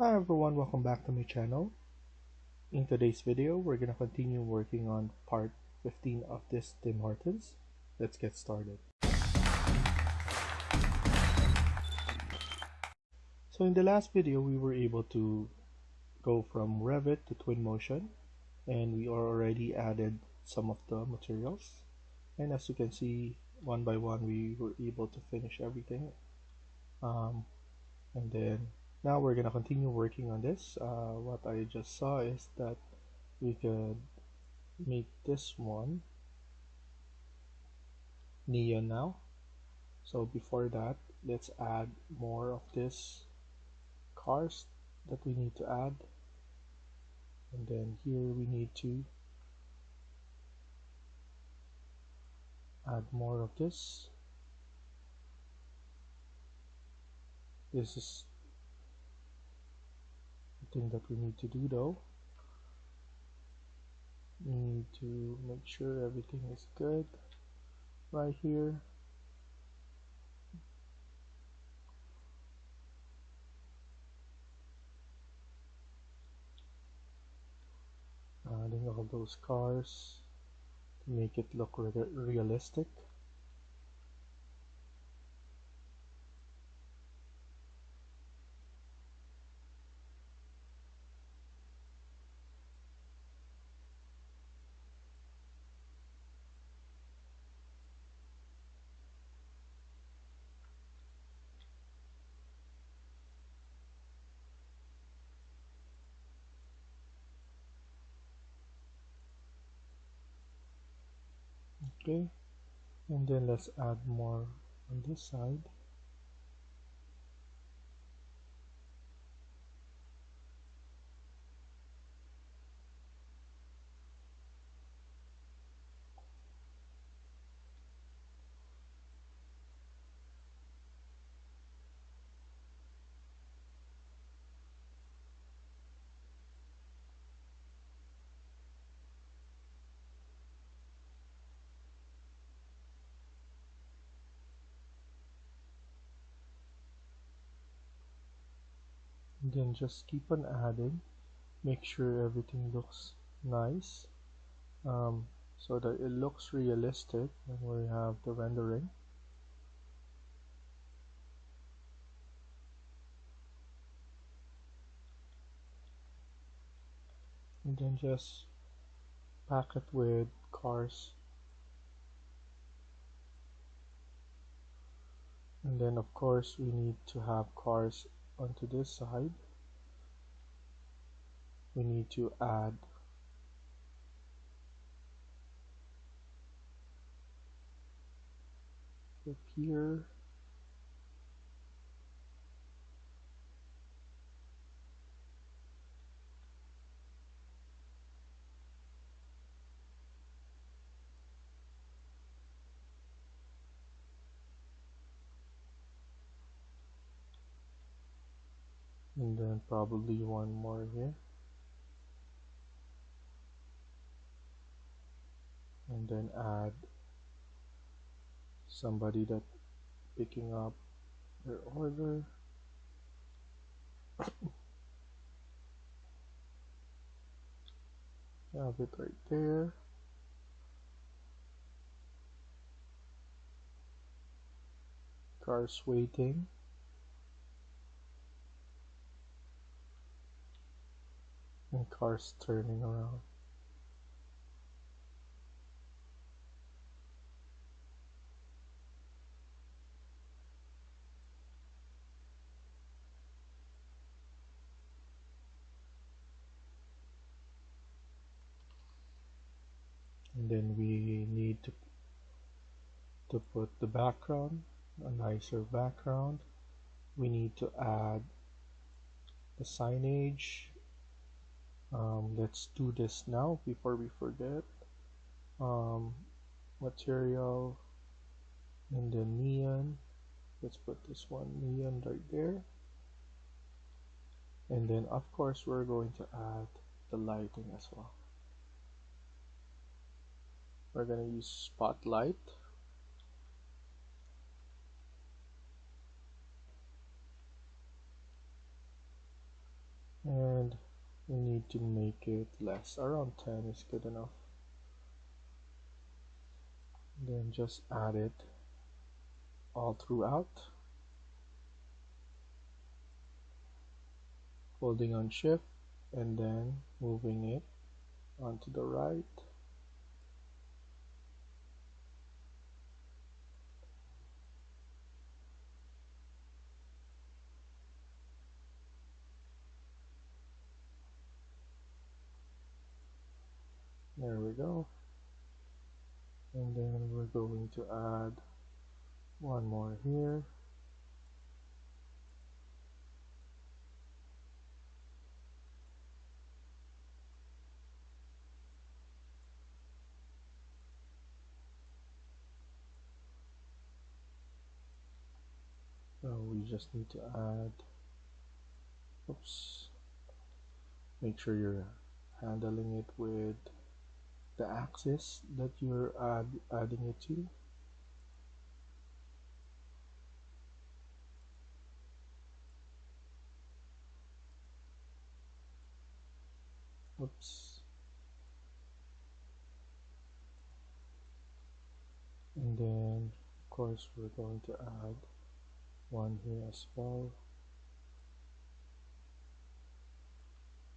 Hi everyone, welcome back to my channel. In today's video, we're gonna continue working on part 15 of this Tim Hortons. Let's get started. So in the last video, we were able to go from Revit to Twinmotion, and we already added some of the materials. And as you can see, one by one, we were able to finish everything. And then now we're gonna continue working on this. What I just saw is that we could make this one neon now. So before that, let's add more of this cars that we need to add, and then here we need to add more of this. This is the thing that we need to do though. We need to make sure everything is good right here. Adding all those cars to make it look realistic. Okay, and then let's add more on this side. And then just keep on adding. Make sure everything looks nice, so that it looks realistic when we have the rendering. And then just pack it with cars. And then of course we need to have cars onto this side. We need to add the pier. And then probably one more here. And then add somebody that picking up their order. Have it right there. Cars waiting. And cars turning around. And then we need to put the background, a nicer background. We need to add the signage. Let's do this now before we forget. Material, and then neon. Let's put this one neon right there. And then of course we're going to add the lighting as well. We're going to use spotlight. we need to make it less. Around 10 is good enough. Then just add it all throughout, holding on shift and then moving it onto the right. There we go. And then we're going to add one more here. So we just need to add, oops, make sure you're handling it with the axis that you're adding it to. Oops. And then of course we're going to add one here as well.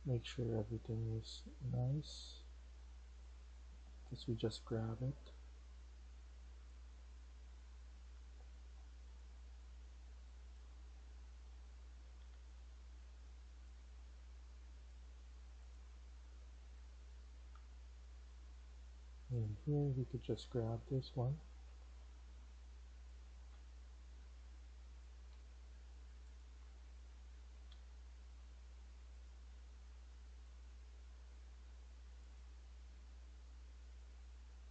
Make sure everything is nice, because we just grab it. And here we could just grab this one.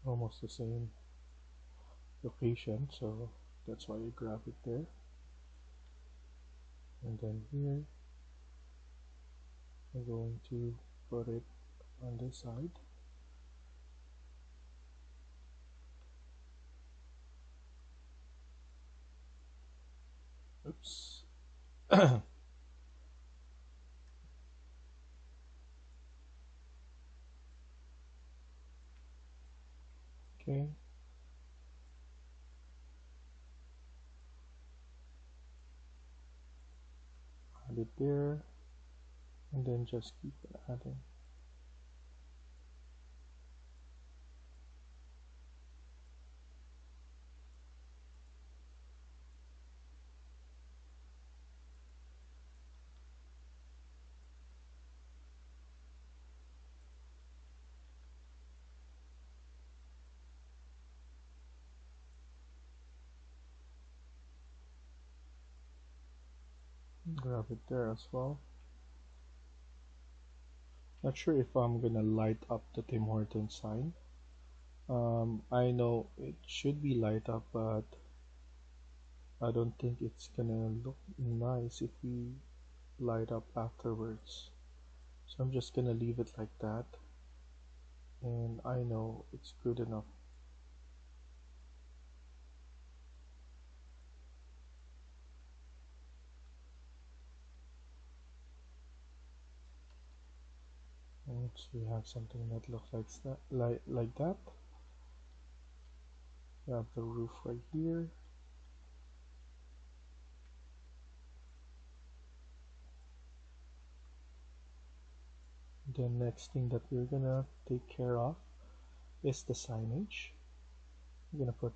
Almost the same location, so that's why you grab it there. And then here we're going to put it on this side. Oops. Okay. Add it there, and then just keep adding. Grab it there as well. Not sure if I'm gonna light up the Tim Hortons sign. I know it should be light up, but I don't think it's gonna look nice if we light up afterwards. So I'm just gonna leave it like that, and I know it's good enough. Once we have something that looks like that, we have the roof right here. The next thing that we're gonna take care of is the signage. I'm gonna put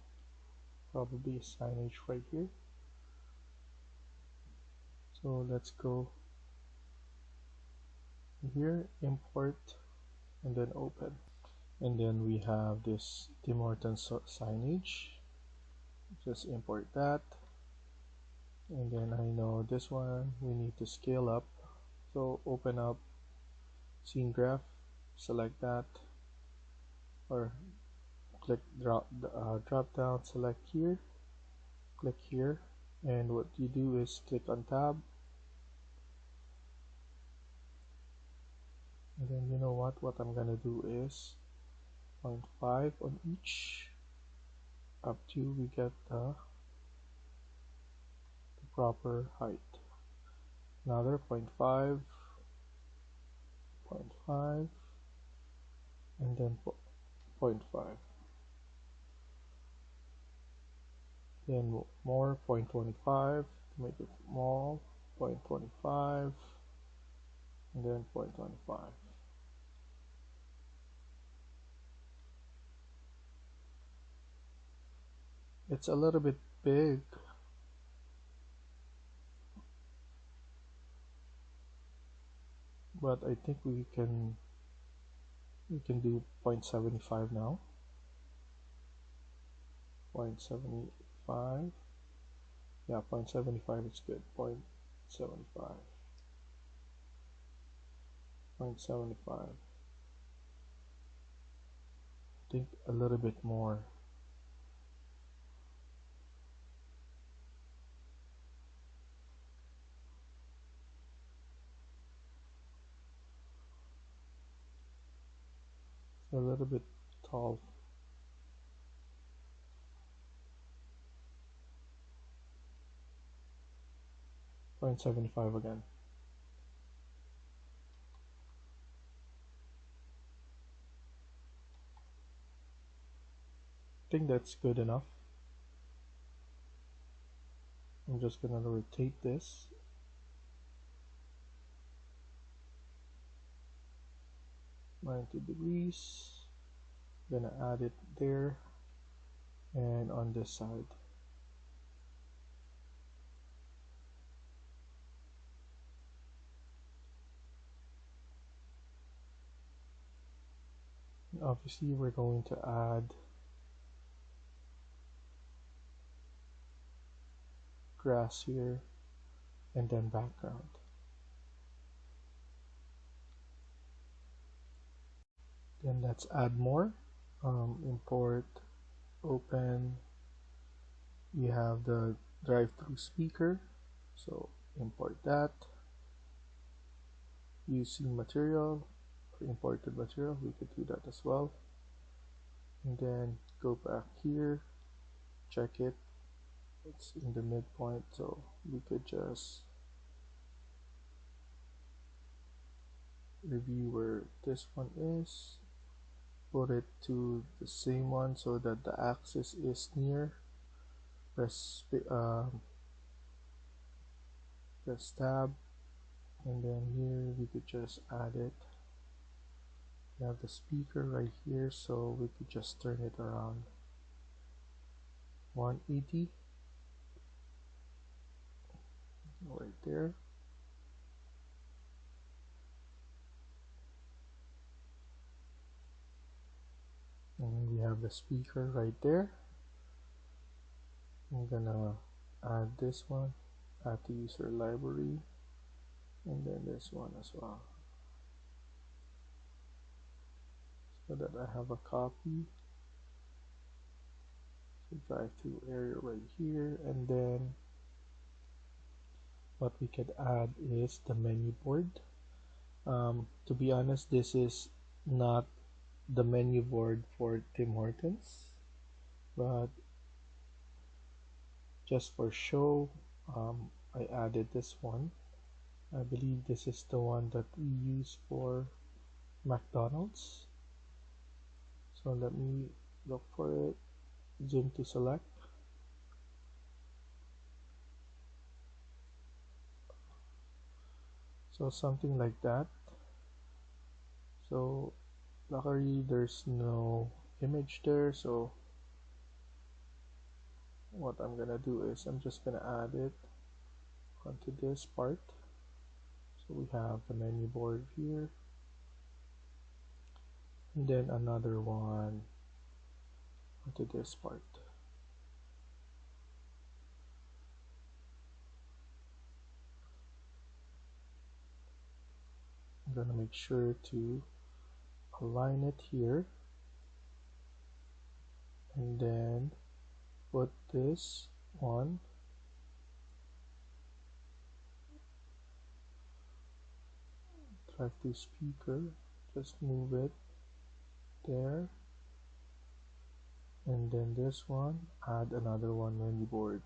probably a signage right here. So let's go here, import, and then open. And then we have this Tim Hortons signage. Just import that. And then I know this one we need to scale up. So open up scene graph, select that, or click drop down, select here, click here, and what you do is click on tab, and then you know what I'm gonna do is 0.5 on each up to we get the proper height. Another 0.5, 0.5, and then 0.5. Then more 0.25 to make it small, 0.25, and then 0.25. It's a little bit big, but I think we can do 0.75 now. 0.75. Yeah, 0.75 is good. 0.75. 0.75. I think a little bit more. A little bit tall. 0.75 again. I think that's good enough. I'm just gonna rotate this. $90. Gonna add it there and on this side. And obviously we're going to add grass here and then background. Then let's add more. Import, open. We have the drive-through speaker, so import that. Using material or imported material, we could do that as well. And then go back here, check it. It's in the midpoint, so we could just review where this one is, put it to the same one so that the axis is near. Press tab, and then here we could just add it. We have the speaker right here, so we could just turn it around 180 right there. And we have the speaker right there. I'm gonna add this one, add to user library, and then this one as well, so that I have a copy. So drive-through area right here, and then what we could add is the menu board. To be honest, this is not the menu board for Tim Hortons, but just for show, I added this one. I believe this is the one that we use for McDonald's. So let me look for it, zoom to select. So something like that. So luckily there's no image there, so what I'm gonna do is I'm just gonna add it onto this part. So we have the menu board here, and then another one onto this part. I'm gonna make sure to align it here, and then put this one drive-through speaker, just move it there, and then this one, add another one menu board.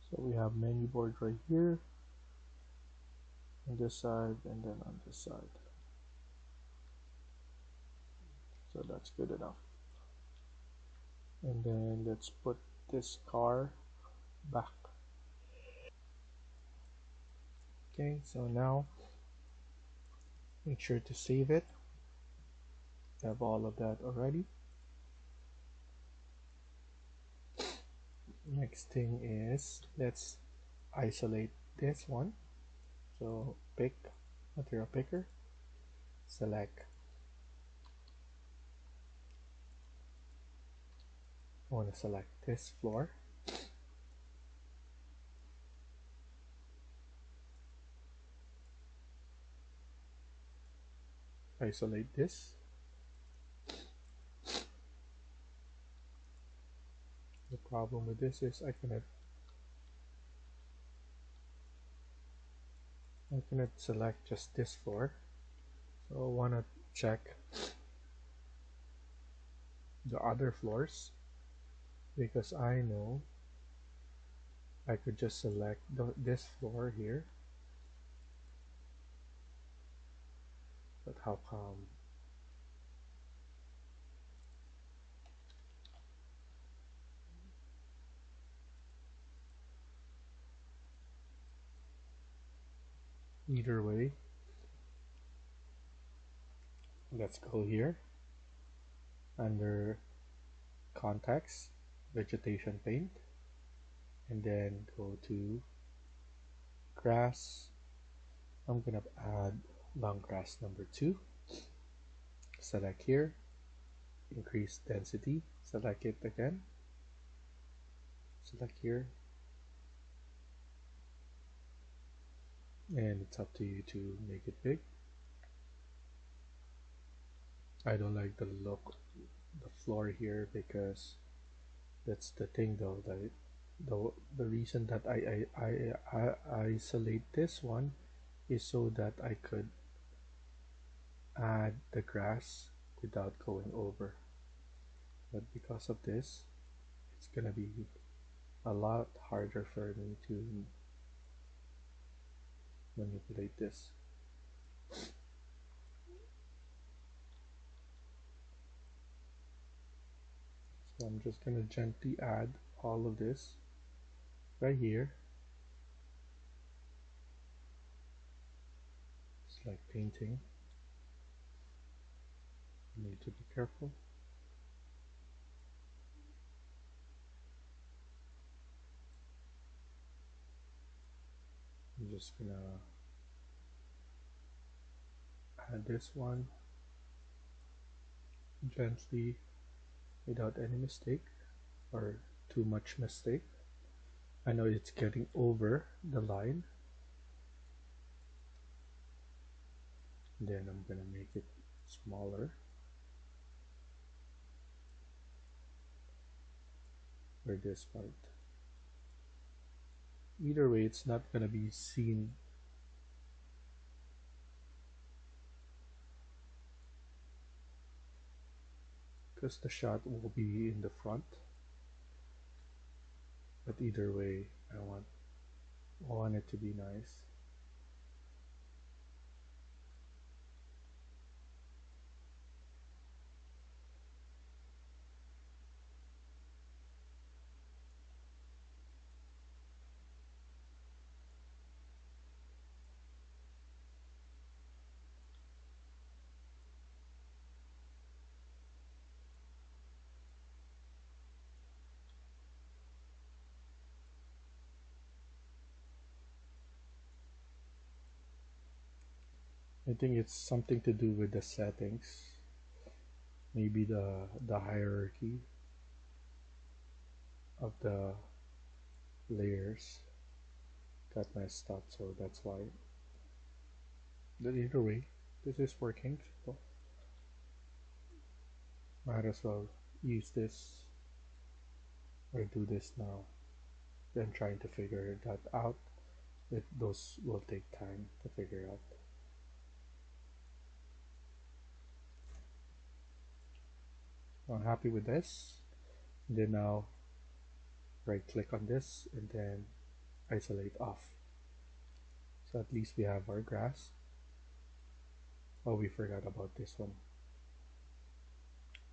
So we have menu board right here, on this side and then on this side. So that's good enough. And then let's put this car back. Okay, so now make sure to save it. Have all of that already. Next thing is let's isolate this one. So pick material picker, select. I want to select this floor. Isolate this. The problem with this is I cannot select just this floor. So I want to check the other floors because I know I could just select this floor here, but how come? Either way, let's go here under context, vegetation paint, and then go to grass. I'm gonna add long grass number 2. Select here, increase density, select it again, select here, and it's up to you to make it big. I don't like the look the floor here because that's the thing though, that the reason that I isolate this one is so that I could add the grass without going over, but because of this it's gonna be a lot harder for me to manipulate this. So I'm just gonna gently add all of this right here. It's like painting, you need to be careful. I'm just gonna add this one gently without any mistake or too much mistake. I know it's getting over the line. Then I'm gonna make it smaller for this part. Either way, it's not gonna be seen because the shot will be in the front. But either way, I want it to be nice. I think it's something to do with the settings. Maybe the hierarchy of the layers got messed up, so that's why. But either way, this is working, so might as well use this or do this now than trying to figure that out. Those will take time to figure out. I'm happy with this. And then now right click on this and then isolate off. So at least we have our grass. Oh, we forgot about this one.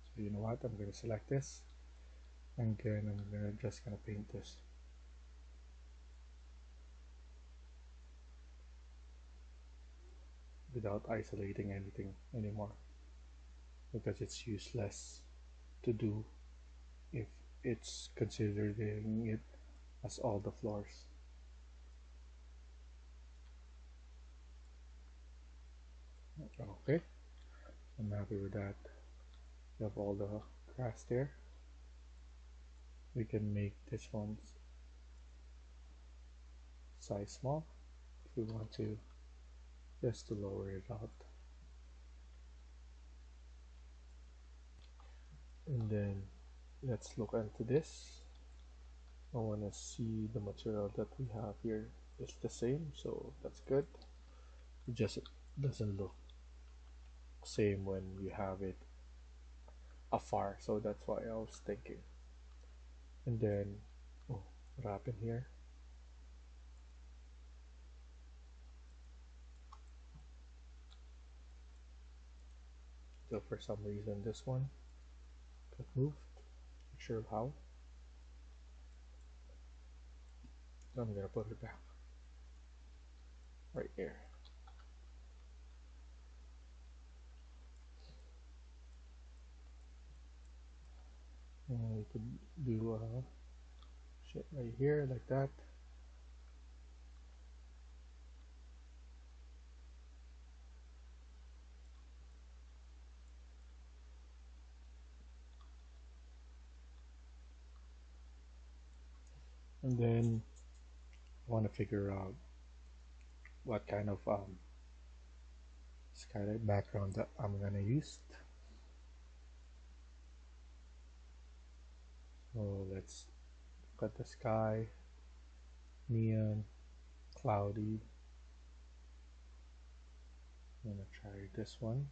So you know what? I'm gonna select this, and then I'm just gonna paint this. Without isolating anything anymore, because it's useless to do if it's considering it as all the floors. Okay, I'm happy with that. We have all the grass there. We can make this one size small if we want to, just to lower it out. And then let's look into this. I want to see the material that we have here is the same, so that's good. It just doesn't look same when you have it afar, so that's why I was thinking. And then, oh, what happened here? So for some reason this one got moved. Not sure how. So I'm gonna put it back right here. And we could do shit right here like that. And then I want to figure out what kind of skylight background that I'm gonna use. So let's look at the sky, neon, cloudy. I'm gonna try this one.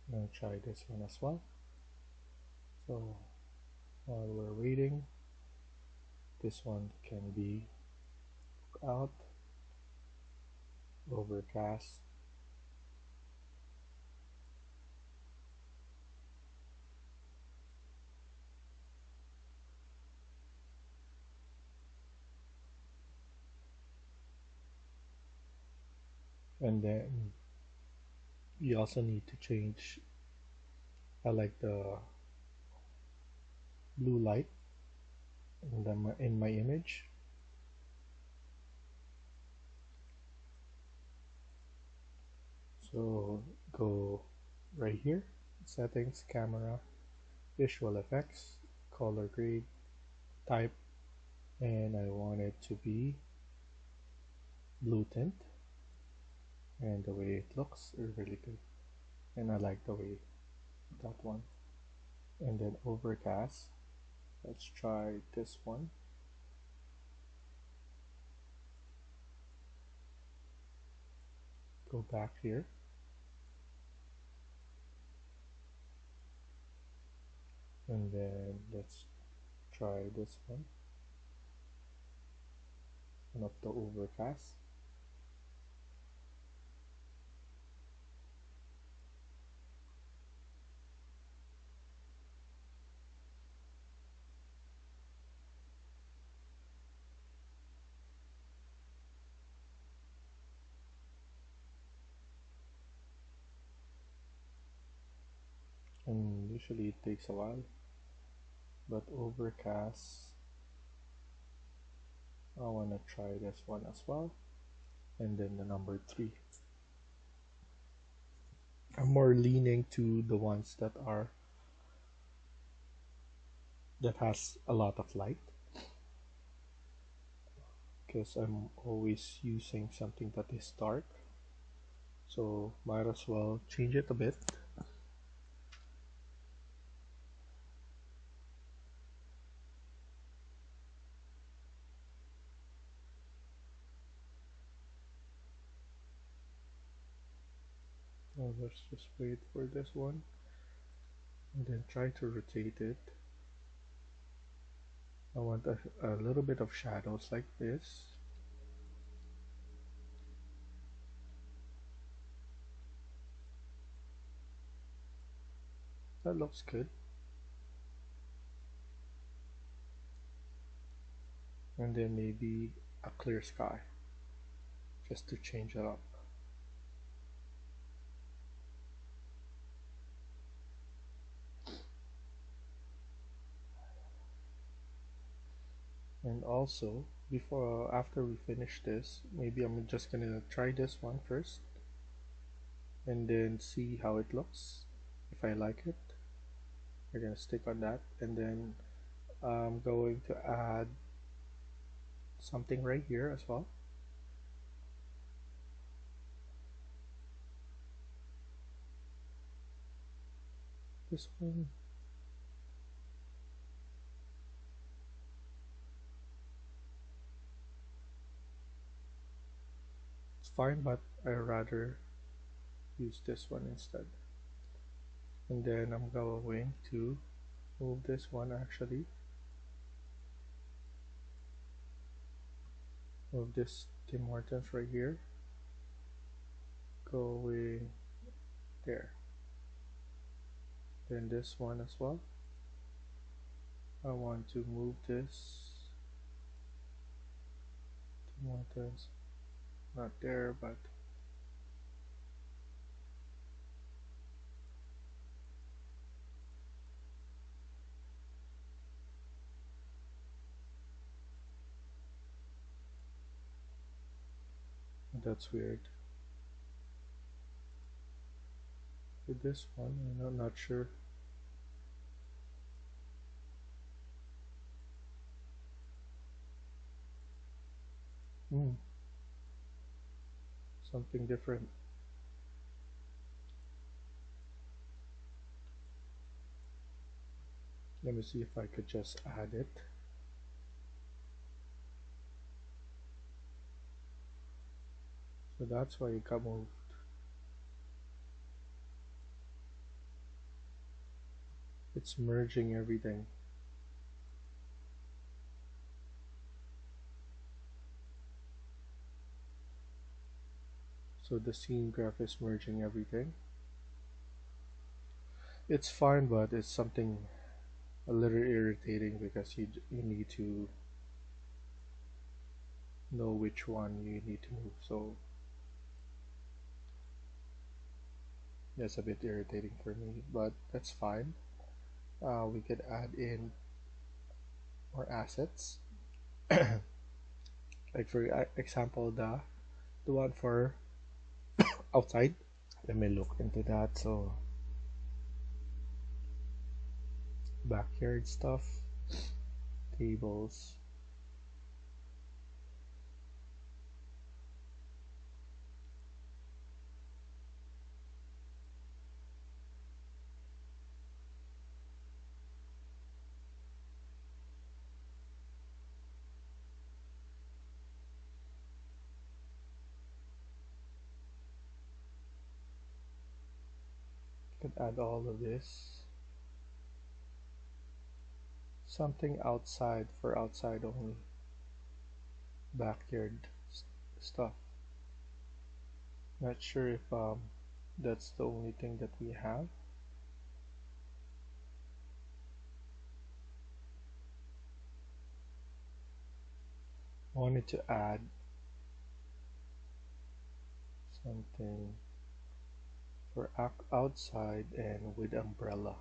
I'm gonna try this one as well. So while we're waiting, this one can be out, overcast. And then you also need to change, I like the blue light in my image. So go right here, settings, camera, visual effects, color grade, type, and I want it to be blue tint, and the way it looks is really good, and I like the way that one. And then overcast, let's try this one. Go back here, and then let's try this one of the overcast. And usually it takes a while, but overcast, I want to try this one as well. And then the number 3, I'm more leaning to the ones that has a lot of light, because I'm always using something that is dark, so might as well change it a bit. So let's just wait for this one and then try to rotate it. I want a little bit of shadows like this. That looks good. And then maybe a clear sky, just to change it up. And also, after we finish this, maybe I'm just gonna try this one first and then see how it looks. If I like it, we're gonna stick on that, and then I'm going to add something right here as well. This one. It's fine, but I rather use this one instead. And then I'm going to move this one actually. Move this Tim Hortons right here. Going there. Then this one as well. I want to move this Tim Hortons. Not there, but that's weird. With this one, I'm not sure. Something different. Let me see if I could just add it. So that's why it got moved. It's merging everything. So the scene graph is merging everything. It's fine, but it's something a little irritating because you need to know which one you need to move. So that's a bit irritating for me, but that's fine. We could add in more assets. Like for example, the one for outside. Let me look into that. So backyard stuff, tables. Could add all of this. Something outside for outside only. Backyard stuff. Not sure if that's the only thing that we have. I wanted to add something for outside and with umbrella.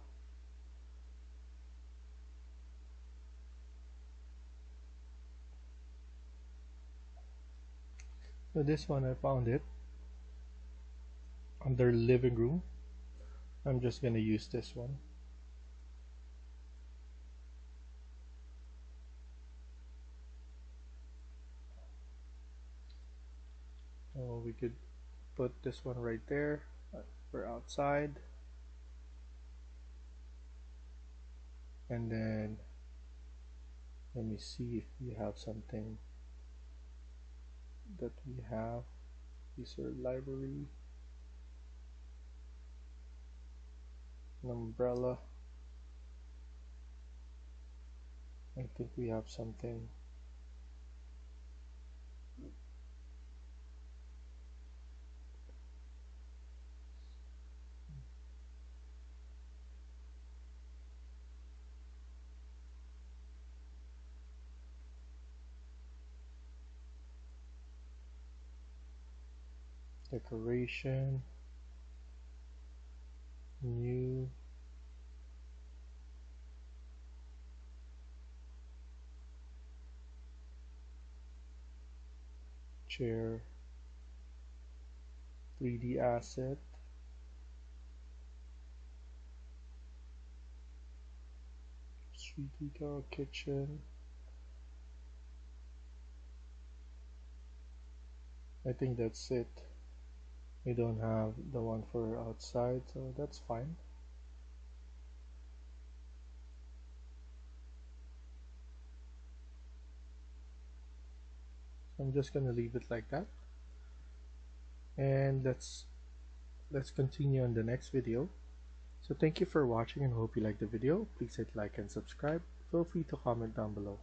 So this one I found it under living room. I'm just gonna use this one. So we could put this one right there for outside, and then let me see if we have something that we have. User library. An umbrella. I think we have something. Decoration. New. Chair. 3D asset. Street detail. Kitchen. I think that's it. We don't have the one for outside, so that's fine. So I'm just gonna leave it like that, and let's continue on the next video. So thank you for watching and hope you liked the video. Please hit like and subscribe. Feel free to comment down below.